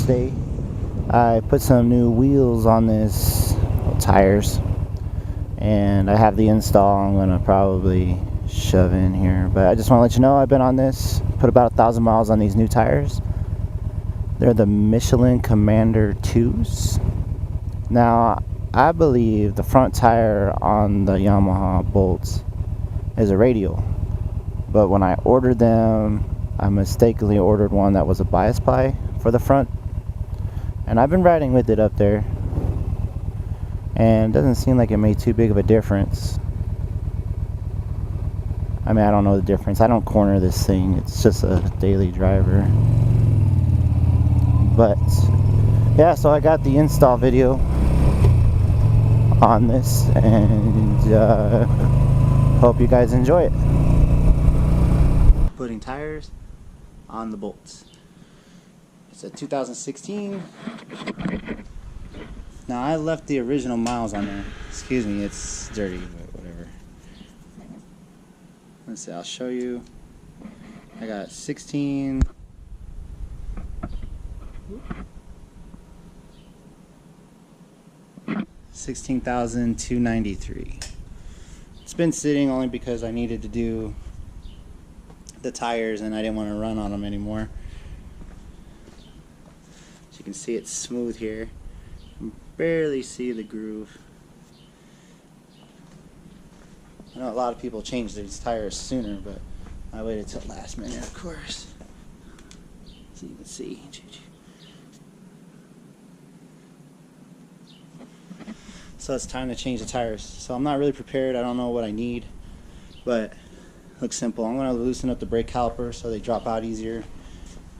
Thursday, I put some new wheels on this tires, and I have the install I'm gonna probably shove in here, but I just want to let you know I've been on this, put about 1,000 miles on these new tires. They're the Michelin Commander 2s. Now I believe the front tire on the Yamaha Bolts is a radial, but when I ordered them I mistakenly ordered one that was a bias ply for the front, and I've been riding with it up there, and it doesn't seem like it made too big of a difference. I mean, I don't know the difference. I don't corner this thing. It's just a daily driver. But yeah, so I got the install video on this, and hope you guys enjoy it. Putting tires on the Bolts. It's a 2016. Now I left the original miles on there. Excuse me, it's dirty, but whatever. Let's see, I'll show you. I got 16,293. It's been sitting only because I needed to do the tires and I didn't want to run on them anymore. As you can see, it's smooth here. You can barely see the groove. I know a lot of people change these tires sooner, but I waited till last minute, of course. So you can see. So it's time to change the tires. So I'm not really prepared. I don't know what I need, but it looks simple. I'm going to loosen up the brake caliper so they drop out easier,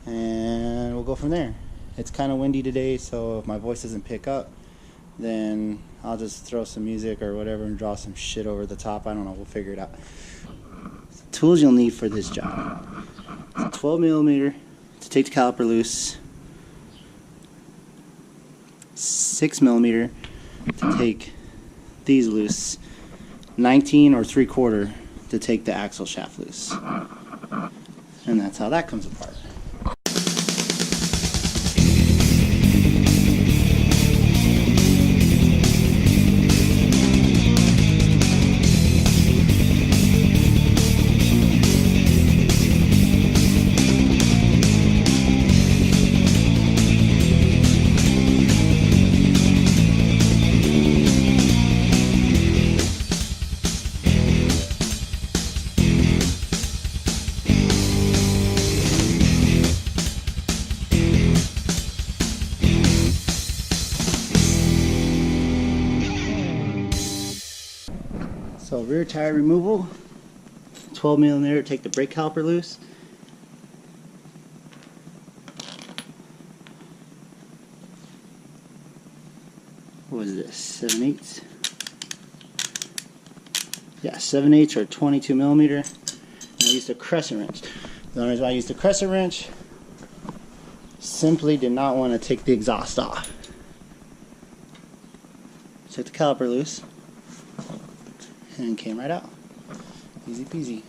and we'll go from there. It's kind of windy today, so if my voice doesn't pick up, then I'll just throw some music or whatever and draw some shit over the top. I don't know. We'll figure it out. Tools you'll need for this job: 12 millimeter to take the caliper loose, 6 millimeter to take these loose, 19 or 3/4 to take the axle shaft loose, and that's how that comes apart. So rear tire removal, 12 millimeter, take the brake caliper loose. What is this, 7/8? Yeah, 7/8 or 22 millimeter. And I used a crescent wrench. The only reason why I used a crescent wrench, simply did not want to take the exhaust off. Took the caliper loose, and came right out. Easy peasy.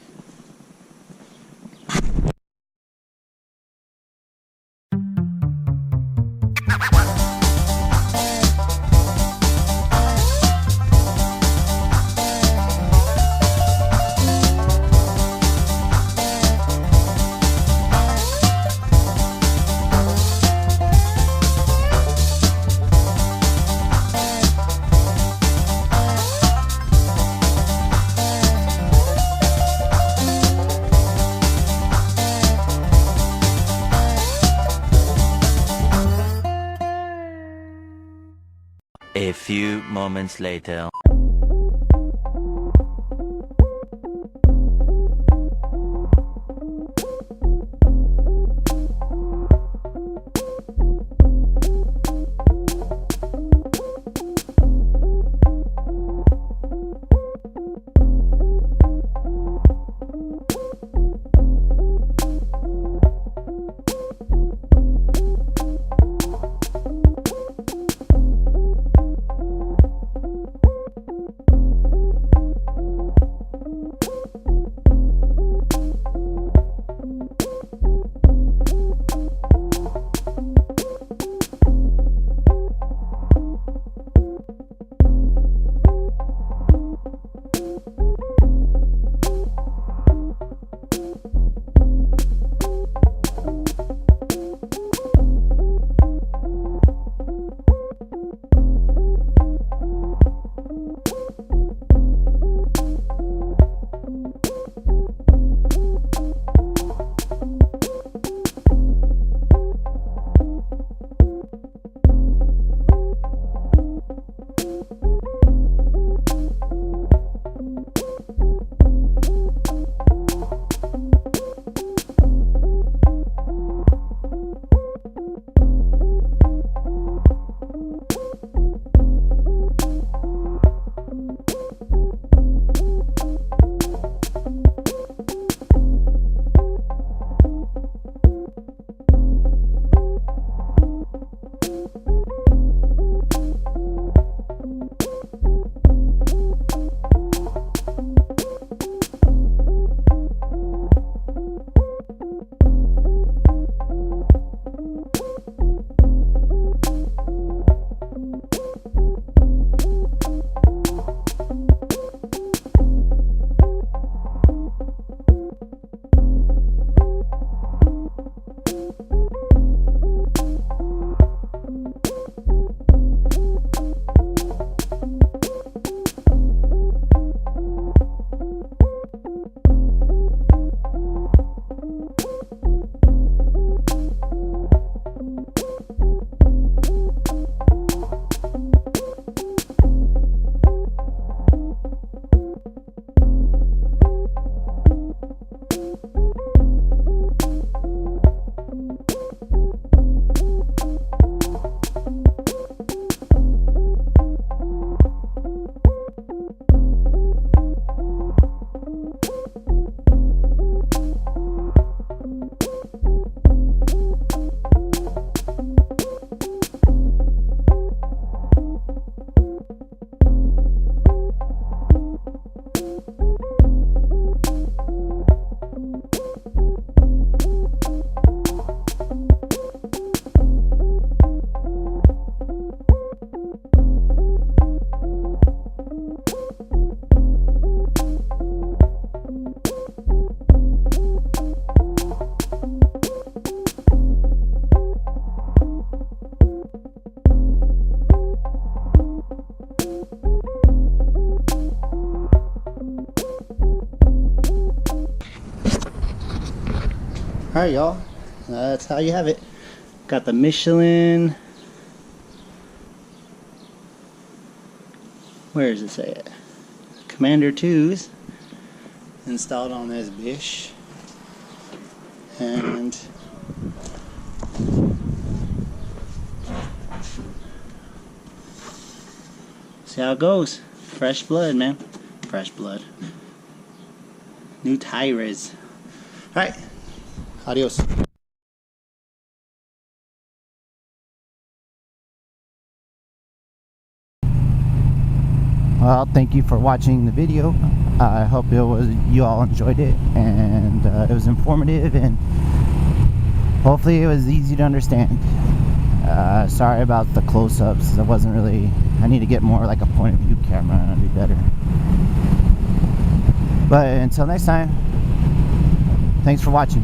A few moments later. Alright, y'all. That's how you have it. Got the Michelin. Where does it say it? Commander 2s installed on this bish. And see how it goes. Fresh blood, man. Fresh blood. New tires. Alright. Adios. Well, thank you for watching the video. I hope you all enjoyed it, and it was informative, and hopefully it was easy to understand. Sorry about the close-ups. I need to get more like a point of view camera, and it'll be better. But until next time, thanks for watching.